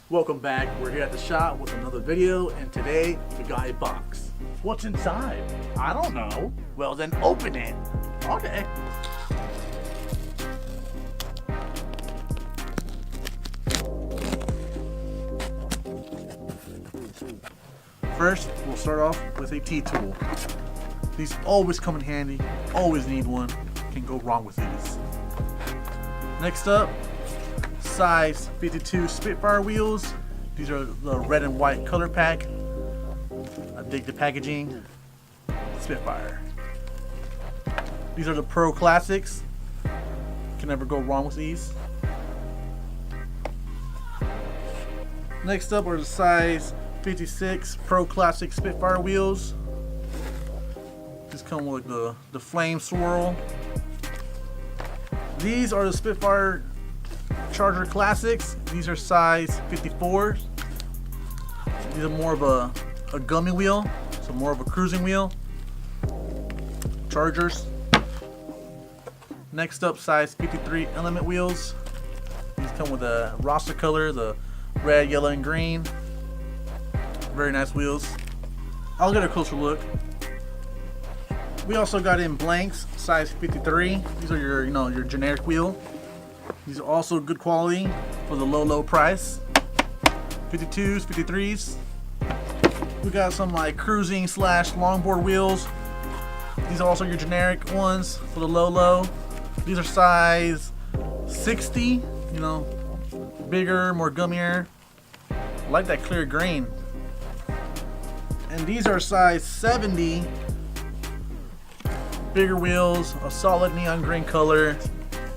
Welcome back. We're here at the shop with another video, and today we got a box. What's inside? I don't know. Well, then open it. Okay. First, we'll start off with a T-tool. These always come in handy. Always need one. Can't go wrong with these. Next up, size 52 Spitfire wheels. These are the red and white color pack. I dig the packaging. Spitfire. These are the Pro Classics. Can never go wrong with these. Next up are the size 56 Pro Classic Spitfire wheels. These come with the flame swirl. These are the Spitfire Charger Classics. These are size 54. These are more of a gummy wheel, so more of a cruising wheel. Chargers. Next up, size 53 Element wheels. These come with a roster color, the red, yellow, and green. Very nice wheels. I'll get a closer look. We also got in blanks, size 53. These are your generic wheel. These are also good quality for the low price. 52s, 53s. We got some like cruising / longboard wheels. These are also your generic ones for the low. These are size 60, bigger, more gummier. I like that clear green. And these are size 70. Bigger wheels, a solid neon green color,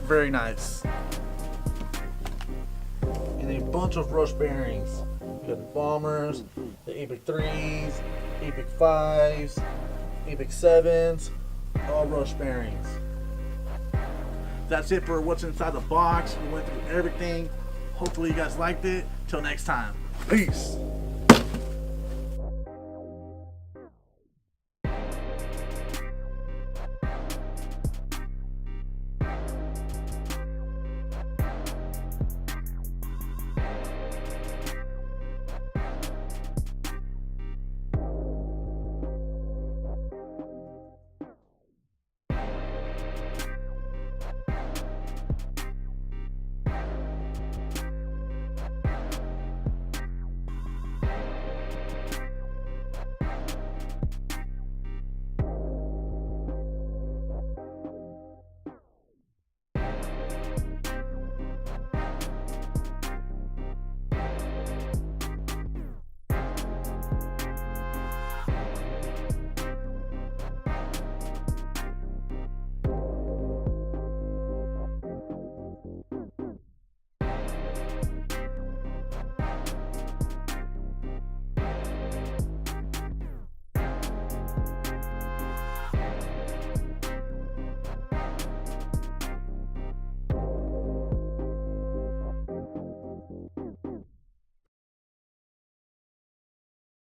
very nice. And a bunch of rush bearings. You got the Bombers, the Apex 3s, Apex 5s, Apex 7s, all rush bearings. That's it for what's inside the box. We went through everything. Hopefully you guys liked it. Till next time, peace.